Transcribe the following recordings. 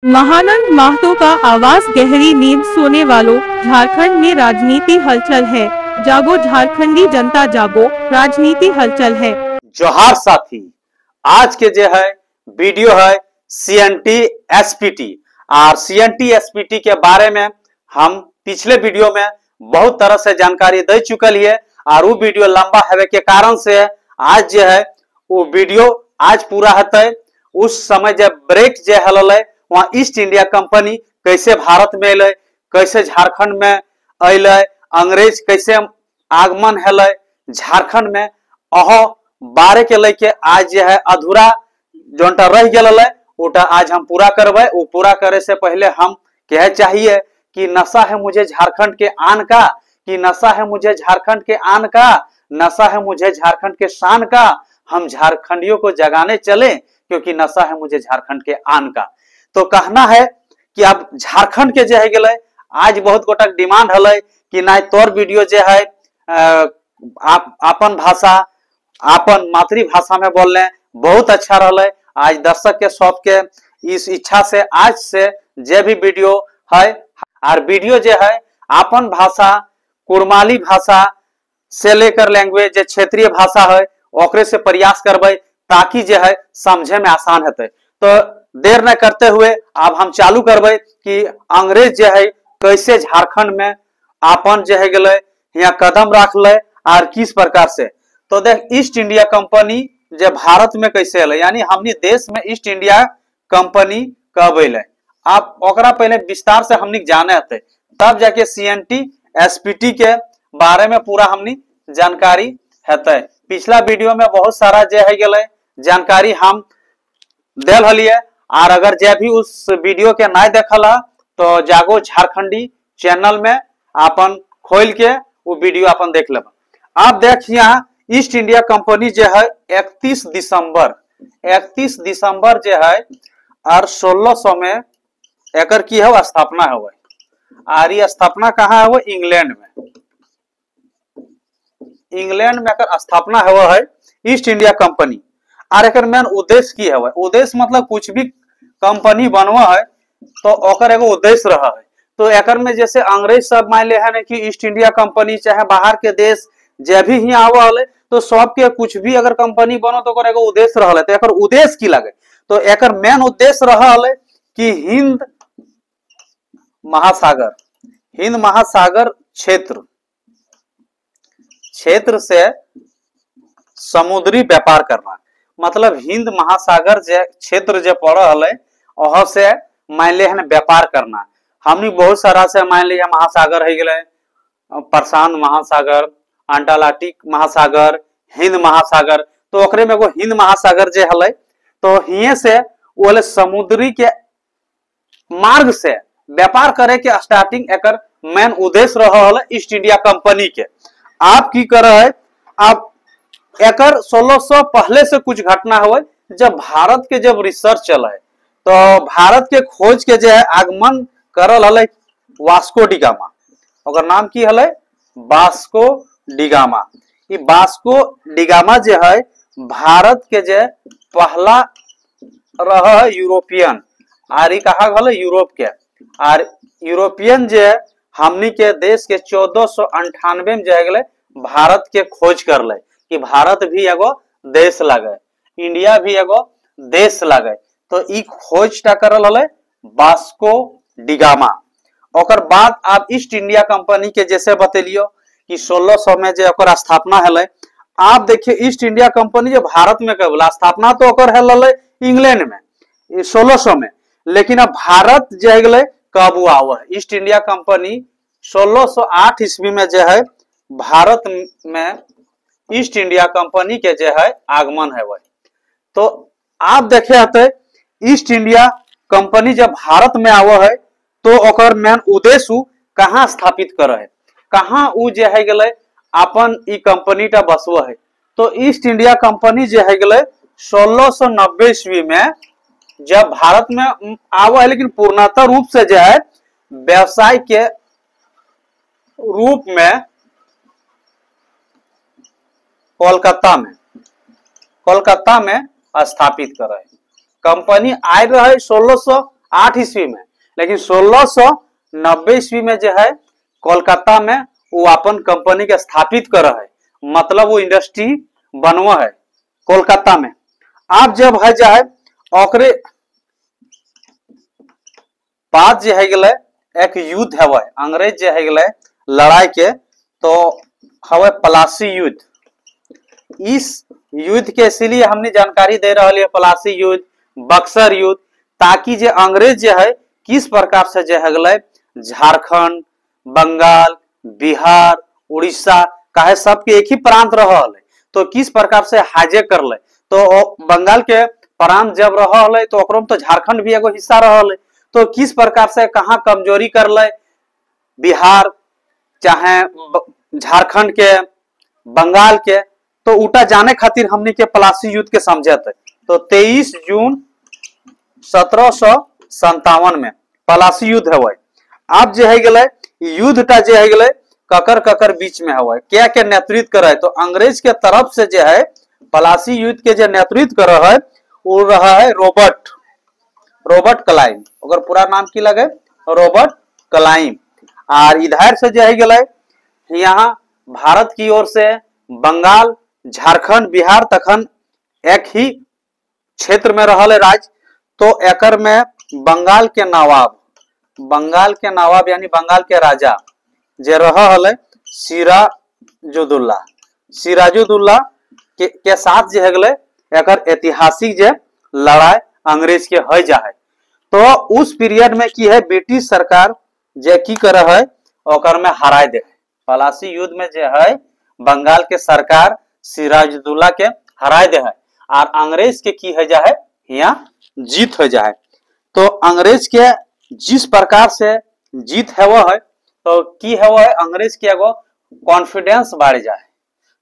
महानंद महतो का आवाज गहरी नींद सोने वालों। झारखंड में राजनीति हलचल है। जागो झारखंडी जनता जागो, राजनीति हलचल है। जोहार साथी, आज के जो है वीडियो है सीएनटी एसपीटी और सीएनटी एसपीटी के बारे में हम पिछले वीडियो में बहुत तरह से जानकारी दे चुकल है और वो वीडियो लंबा है के कारण से आज जो है वो वीडियो आज पूरा होते। उस समय जब ब्रेक जो हल वहाँ ईस्ट इंडिया कंपनी कैसे भारत में अल, कैसे झारखंड में अल, अंग्रेज कैसे आगमन हल झारखंड में, अहो बारे के लेके आज जो है अधूरा जोटा रह गया उटा आज हम पूरा करबे। वो पूरा करे से पहले हम कह चाहिए कि नशा है मुझे झारखंड के आन का, कि नशा है मुझे झारखंड के आन का, नशा है मुझे झारखंड के शान का, हम झारखंडियों को जगाने चले क्योंकि नशा है मुझे झारखंड के आन का। तो कहना है कि अब झारखंड के जो है गए आज बहुत गोटक डिमांड हल कि ना तोर वीडियो जो है अपन भाषा अपन मातृभाषा में बोलने बहुत अच्छा रहा। आज दर्शक के सब के इस इच्छा से आज से जो भी वीडियो है और वीडियो जो है अपन भाषा कुड़माली भाषा से लेकर लैंग्वेज जो क्षेत्रीय भाषा है ओकरे से प्रयास करबे ताकि जो है समझे में आसान होते। तो देर न करते हुए अब हम चालू करबे कि अंग्रेज जो है कैसे झारखंड में अपन जो है गए यहाँ कदम रख ले और किस प्रकार से। तो देख ईस्ट इंडिया कंपनी जो भारत में कैसे अल, यानी हमने देश में ईस्ट इंडिया कंपनी कब अल, आप ओकरा पहले विस्तार से हमने जाने हते तब जाके सीएनटी एसपीटी के बारे में पूरा हमने जानकारी हेते। पिछला वीडियो में बहुत सारा जो है गए जानकारी हम देल हलिए और अगर जे भी उस वीडियो के ना देखल तो जागो झारखंडी चैनल में अपन खोल के वो वीडियो अपन देख लेब। अब देख यहाँ ईस्ट इंडिया कंपनी जो है 31 दिसंबर जो है और 1600 में एकर की है स्थापना है और ये स्थापना कहाँ है वो इंग्लैंड में, इंग्लैंड में एकर स्थापना है ईस्ट इंडिया कंपनी। और एकर मेन उद्देश्य की है, उद्देश्य मतलब कुछ भी कंपनी बनवा है तो ओकर एगो उद्देश्य रहा है। तो एकर में जैसे अंग्रेज सब मान ले है कि ईस्ट इंडिया कंपनी चाहे बाहर के देश जे भी ही आवा हले तो सबके कुछ भी अगर कंपनी बनो तो एगो उद्देश्य रहा है। तो एकर उद्देश्य की लगे तो एकर मेन उद्देश्य रहा है कि हिंद महासागर क्षेत्र से समुद्री व्यापार करना, मतलब हिंद महासागर जे क्षेत्र जो पड़ है वह से मान ले व्यापार करना। हमने बहुत सारा से मान लिया महासागर है गए प्रशांत महासागर, अंटार्कटिक महासागर, हिंद महासागर। तो ओकरे में एगो हिंद महासागर जे हल तो हिये से वो समुद्री के मार्ग से व्यापार करे के स्टार्टिंग एकर मेन उद्देश्य रहा है ईस्ट इंडिया कंपनी के। आप की कर है आप एकर 1600 पहले से कुछ घटना हुआ जब भारत के जब रिसर्च चला है तो भारत के खोज के जो है आगमन करल हल वास्को डिगामा। ओकर नाम की हल वास्को डिगामा। ये वास्को डिगामा जो है भारत के जो पहला रहा यूरोपियन और कहा हल यूरोप के और यूरोपियन जो हमनी के देश के 1498 में जो है भारत के खोज कर ले कि भारत भी एगो देश लगे, इंडिया भी एगो देश लगे। तो ई खोज करल हल वास्को डिगामा। ओकर बाद आप ईस्ट इंडिया कंपनी के जैसे बतेलियो कि 1600 में जो ओकर स्थापना हल। आप देखिए ईस्ट इंडिया कंपनी जो भारत में कब स्थापना तो ओकर हल इंग्लैंड में 1600 में, लेकिन अब भारत जो है कब हुआ ईस्ट इंडिया कंपनी 1608 ईस्वी में जो है भारत में ईस्ट इंडिया कंपनी के जो है आगमन है। तो आप देखे हते ईस्ट इंडिया कंपनी जब भारत में आवा है तो ओकर मेन उद्देश्य कहाँ स्थापित करे है, कहाँ उ जो है गए अपन ई कंपनी टा बसवा है। तो ईस्ट इंडिया कंपनी जो है गए 1690 ईस्वी में जब भारत में आवा है, लेकिन पूर्णतः रूप से जो है व्यवसाय के रूप में कोलकाता में स्थापित करे। कंपनी आए रहे 8 ईस्वी में, लेकिन 1690 ईस्वी में जो है कोलकाता में वो अपन कंपनी के स्थापित कर है, मतलब वो इंडस्ट्री बनवा है कोलकाता में। आप जब है जो है ओकरे बाद जो है गले एक युद्ध है वह अंग्रेज जो है गले लड़ाई के, तो हवे पलासी युद्ध। इस युद्ध के इसीलिए हमने जानकारी दे रहा है पलासी युद्ध, बक्सर युद्ध, ताकि जो अंग्रेज जो है किस प्रकार से जो है गले झारखंड, बंगाल, बिहार, उड़ीसा काहे सबके एक ही प्रांत रहा है, तो किस प्रकार से हाइजेक कर ले। तो बंगाल के प्रांत जब रहा है तो ओकरो में तो झारखंड भी एगो हिस्सा रहा है, तो किस प्रकार से कहाँ कमजोरी कर ले बिहार चाहे झारखंड के, बंगाल के, तो उटा जाने खातिर हमने के पलासी युद्ध के समझत है। तो 23 जून 1757 में पलासी युद्ध है वह। आप जो है गले युद्ध का जो है गले ककर ककर बीच में है क्या के नेतृत्व कर रहा है, तो अंग्रेज के तरफ से जो है पलासी युद्ध के जो नेतृत्व कर रहा है वो रहा है रॉबर्ट क्लाइव। अगर पूरा नाम की लगे रॉबर्ट क्लाइव। और इधर से जो है गले यहाँ भारत की ओर से बंगाल, झारखंड, बिहार तखन एक ही क्षेत्र में रहल राज्य, तो एकर में बंगाल के नवाब यानी बंगाल के राजा जे रहल सिराजुद्दौला के साथ जो है गले एकर ऐतिहासिक जे लड़ाई अंग्रेज के है जा है। तो उस पीरियड में की है ब्रिटिश सरकार जे की कर है ओकर में हराय दे है। पलासी युद्ध में जो है बंगाल के सरकार सिराजुद्दौला के हराय दे है और अंग्रेज के की है जा है यहाँ जीत हो जाए। तो अंग्रेज के जिस प्रकार से जीत है वो है, तो की है वो है अंग्रेज के एगो कॉन्फिडेंस बढ़ जाए,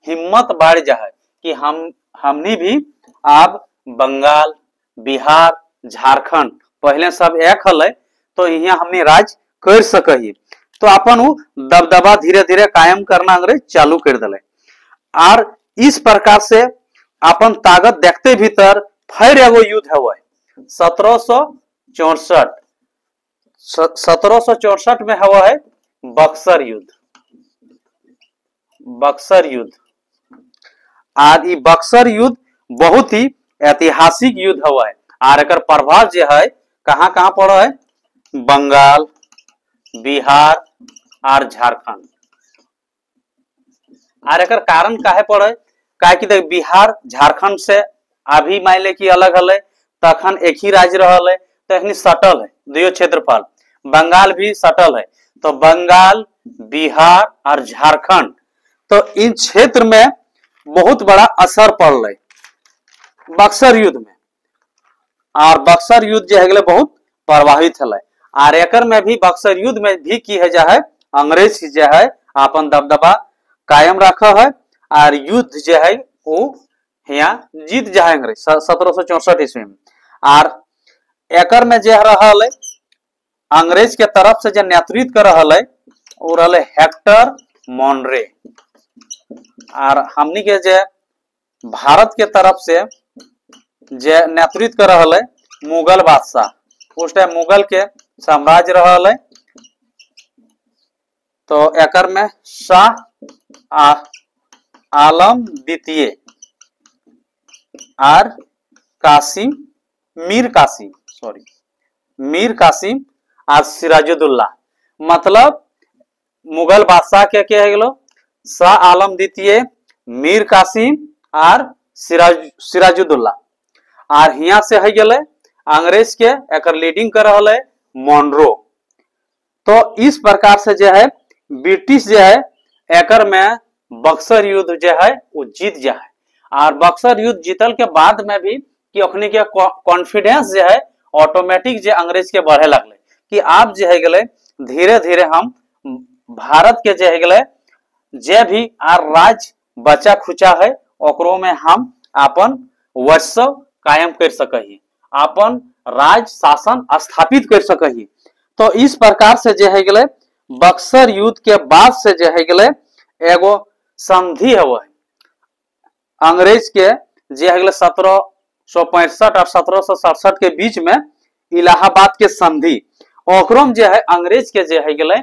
हिम्मत बढ़ जाए कि हमनी भी अब बंगाल, बिहार, झारखंड पहले सब एक हल, तो यहाँ हमने राज कर सके। तो अपन वो दबदबा धीरे धीरे कायम करना अंग्रेज चालू कर दिले। और इस प्रकार से अपन ताकत देखते भीतर फिर एगो युद्ध है वह 1764 में है वह है बक्सर युद्ध। और ये बक्सर युद्ध बहुत ही ऐतिहासिक युद्ध हुआ है और एकर प्रभाव जो है कहाँ कहाँ पड़ा है, बंगाल, बिहार और झारखंड। और एकर कारण काहे पड़े, काहे कि देख बिहार झारखंड से अभी मान ले कि अलग हल तखन एक ही राज्य रहल है, तो एखनी सटल है दुयो क्षेत्रफल। बंगाल भी सटल है, तो बंगाल, बिहार और झारखंड, तो इन क्षेत्र में बहुत बड़ा असर पड़ रहा है बक्सर युद्ध में। और बक्सर युद्ध जो है बहुत प्रभावित है। और एकर में भी बक्सर युद्ध में भी की है जो है अंग्रेज जो है अपन दबदबा कायम रखा है और युद्ध जो है वो यहाँ जीत जाए अंग्रेज 1764 ईस्वी में। और एकर में जो रहल अंग्रेज के तरफ से जो नेतृत्व कर रहल वो रहल हेक्टर मोनरे। और हमनी के जे भारत के तरफ से जे नेतृत्व कर रहल मुगल बादशाह, उस टाइम मुगल के साम्राज्य रहल। तो एकर में शाह आलम द्वितीय और मीर कासिम और सिराजुद्दौला, मतलब मुगल बादशाह के है गेलो शाह आलम द्वितीय, मीर कासिम और सिराजुद्दौला। और यहाँ से है गेले अंग्रेज के एकर लीडिंग कर रहा है मोनरो। तो इस प्रकार से जो है ब्रिटिश जो है एकर में बक्सर युद्ध जो है वो जीत जाए। और बक्सर युद्ध जीतल के बाद में भी कि अखनी के कॉन्फिडेंस जो है ऑटोमेटिक जो अंग्रेज के बढ़े लगले कि आप जो है गले धीरे धीरे हम भारत के जो है गले जे भी आर राज बचा खुचा है ओकरो में हम अपन वर्चस्व कायम कर सके, अपन राज शासन स्थापित कर सके। तो इस प्रकार से जो है गले बक्सर युद्ध के बाद से जो है गले एगो संधि है वह अंग्रेज के जो है 1765 और 1767 के बीच में इलाहाबाद के संधि, ओकरो में जो है अंग्रेज के जो है गेले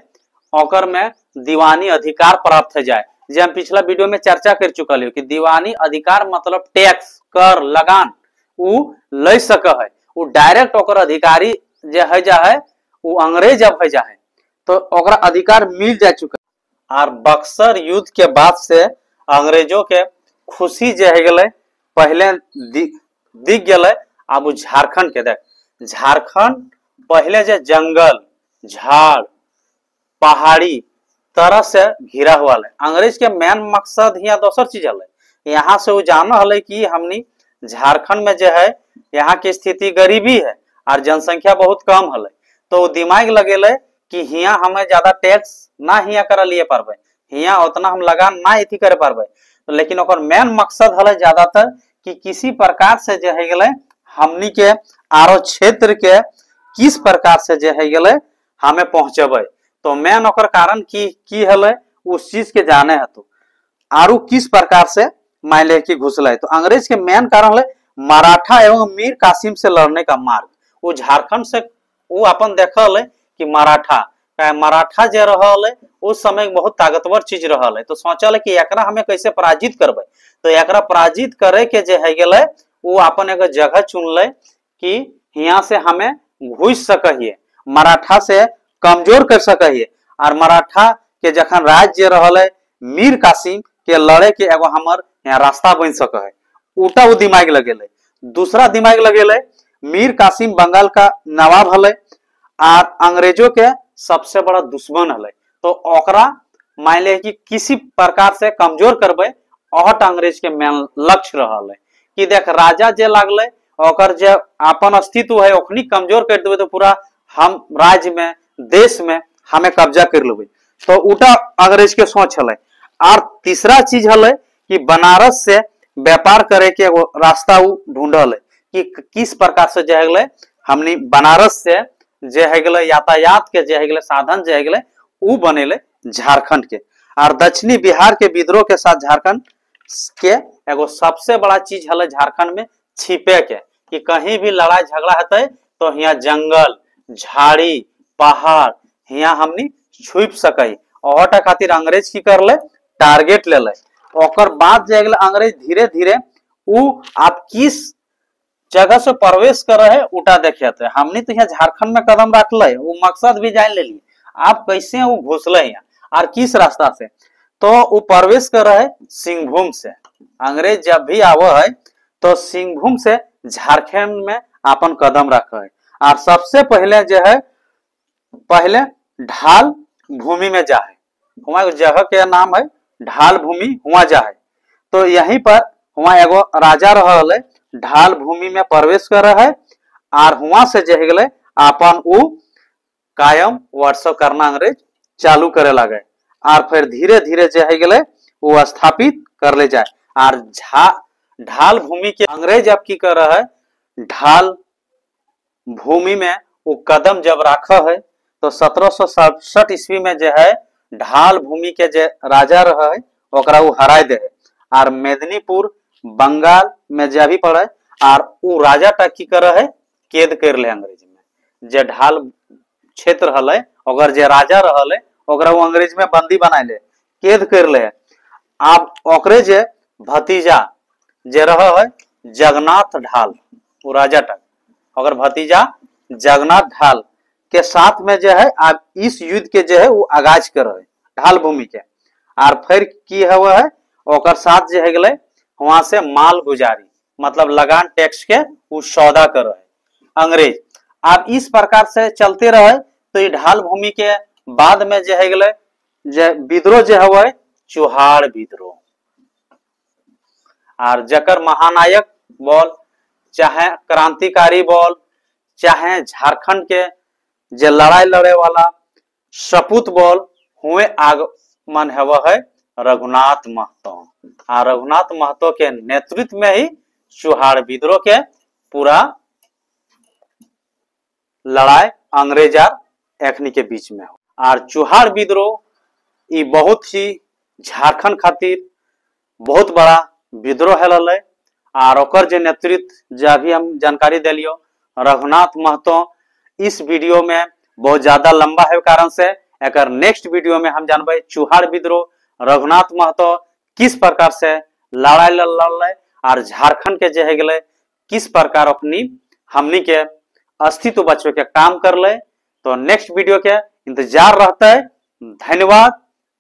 ओकर में दीवानी अधिकार प्राप्त हो जाए। जे हम पिछला वीडियो में चर्चा कर चुकल कि दीवानी अधिकार मतलब टैक्स, कर, लगान उ ले सक है, उ डायरेक्ट ओकर अधिकारी जे है जा है उ अंग्रेज जब है जा है तो ओकरा अधिकार मिल जा चुका। और बक्सर युद्ध के बाद से अंग्रेजों के खुशी जे है गेले पहले दिख गेले। अब झारखंड के देख, झारखंड पहले जे जंगल, झाड़, पहाड़ी तरह से घिरा हुआ है। अंग्रेज के मेन मकसद यहाँ दोसर चीज है, यहाँ से वो जाना है कि हमनी झारखंड में जो है यहाँ की स्थिति गरीबी है और जनसंख्या बहुत कम है, तो वो दिमाग लगेले कि यहाँ हमें ज्यादा टैक्स ना हिया कर लिए पारबे, यहाँ उतना हम लगान ना इति करे पारबे। तो लेकिन ओकर मेन मकसद है ज्यादातर कि किसी प्रकार से जो है गेले हमनी के आरो क्षेत्र के किस प्रकार से जो है गेले हमें पहुंचेबे। तो मेन ओकर कारण की हले उस चीज के जाने है तो आरु किस प्रकार से मान ले कि घुसले। तो अंग्रेज के मेन कारण है मराठा एवं मीर कासिम से लड़ने का मार्ग। वो झारखंड से वो अपन देखल है कि मराठा जे रहल है उस समय बहुत ताकतवर चीज रहल है, तो सोचल कि एकरा हमें कैसे पराजित करबे। तो एकरा पराजित करे के जे है गेले वो अपन एक जगह चुनले कि यहाँ से हमें घुस सके, मराठा से कमजोर कर सके। और मराठा के जखन राज्य रहल है मीर कासिम के लड़े के एगो हमर यहाँ रास्ता बन सके, उल्टा वो दिमाग लगेले। दूसरा दिमाग लगेले मीर कासिम बंगाल का नवाब हले और अंग्रेजों के सबसे बड़ा दुश्मन हले, तो ओकरा मान ले कि किसी प्रकार से कमजोर करबे, ओहट अंग्रेज के मेन लक्ष्य रहल है कि देख राजा जे लागले ओकर जे अपन अस्तित्व है ओखनी कमजोर कर देबे तो पूरा हम राज्य में देश में हमें कब्जा कर लेबे। तो उल्टा अंग्रेज के सोच हले। और तीसरा चीज हले कि बनारस से व्यापार करे के एगो रास्ता उ ढूंढल है कि किस प्रकार से जे है गेले हमनी बनारस से जे है गेले यातायात के जे है गेले साधन जे है गेले उ बनेले झारखंड के। और दक्षिणी बिहार के विद्रोह के साथ झारखंड के एगो सबसे बड़ा चीज हले झारखंड में छिपे के कि कहीं भी लड़ाई झगड़ा होते तो यहाँ जंगल, झाड़ी, पहाड़ यहाँ हमनी छुप सके। ओहटा खातिर अंग्रेज की कर ले टारगेट ले ले। ओकर बाद जे गेले अंग्रेज धीरे धीरे उ आप किस जगह से प्रवेश कर रहे उटा देखे थे। हमने तो यहाँ झारखंड में कदम रख ले, वो मकसद भी जान ले लिए आप कैसे वो घुसले यहाँ और किस रास्ता से। तो वो प्रवेश कर रहे सिंहभूम से। अंग्रेज जब भी आवे है तो सिंहभूम से झारखंड में अपन कदम रखे है। और सबसे पहले जो है पहले ढाल भूमि में जा है, वहाँ जगह के नाम है ढाल भूमि, वहाँ जा है। तो यहीं पर वहाँ एगो राजा रहल है, ढाल भूमि में प्रवेश कर रहा है और वहां से जो है अपन उ कायम वर्षो करना अंग्रेज चालू करे लगे। और फिर धीरे धीरे जो है वो स्थापित कर ले जाए। और ढाल भूमि के अंग्रेज अब की कर रहा है, ढाल भूमि में वो कदम जब रखा है तो 1767 ईस्वी में जो है ढाल भूमि के जो राजा रहा है ओकरा वो हराय दे। और मेदिनीपुर बंगाल में जब भी पड़े और वो राजा तक की कर है कैद कर ले अंग्रेज में। जे ढाल क्षेत्र हले अगर जे राजा रहले ओकरा वो अंग्रेज में बंदी बनाए ले, कैद कर ले। अब ओकरे जे भतीजा जे रहा है जगन्नाथ ढाल, वो राजा तक अगर भतीजा जगन्नाथ ढाल के साथ में जो है आप इस युद्ध के जो है वो आगाज कर रहे ढाल भूमि के। और फिर की है वो है ओकर साथ जो है गले वहां से माल गुजारी मतलब लगान टैक्स के वो सौदा कर रहे अंग्रेज। अब इस प्रकार से चलते रहे तो ये ढाल भूमि के बाद में जो है गले विद्रोह जो है वो चुहाड़ विद्रोह। और जकर महानायक बोल चाहे क्रांतिकारी बोल चाहे झारखंड के जे लड़ाई लड़े वाला सपूत बोल हुए आगमन है वह है रघुनाथ महतो। और रघुनाथ महतो के नेतृत्व में ही चुहाड़ विद्रोह के पूरा लड़ाई अंग्रेज और एखनी के बीच में हो। और चुहाड़ विद्रोह ये बहुत ही झारखंड खातिर बहुत बड़ा विद्रोह है। और ओकर जे नेतृत्व जब भी हम जानकारी दिलियो रघुनाथ महतो। इस वीडियो में बहुत ज्यादा लंबा है कारण से एकर नेक्स्ट वीडियो में हम जानबे चुहाड़ विद्रोह रघुनाथ महतो किस प्रकार से लड़ाई लड़ले और झारखंड के जे है गेले किस प्रकार अपनी हमनी के अस्तित्व बचवे के काम कर ले। तो नेक्स्ट वीडियो के इंतजार रहता है। धन्यवाद,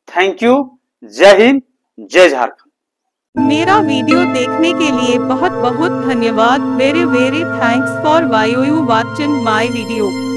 थैंक यू, जय हिंद, जय झारखंड। मेरा वीडियो देखने के लिए बहुत बहुत धन्यवाद। Very very thanks for watching my video.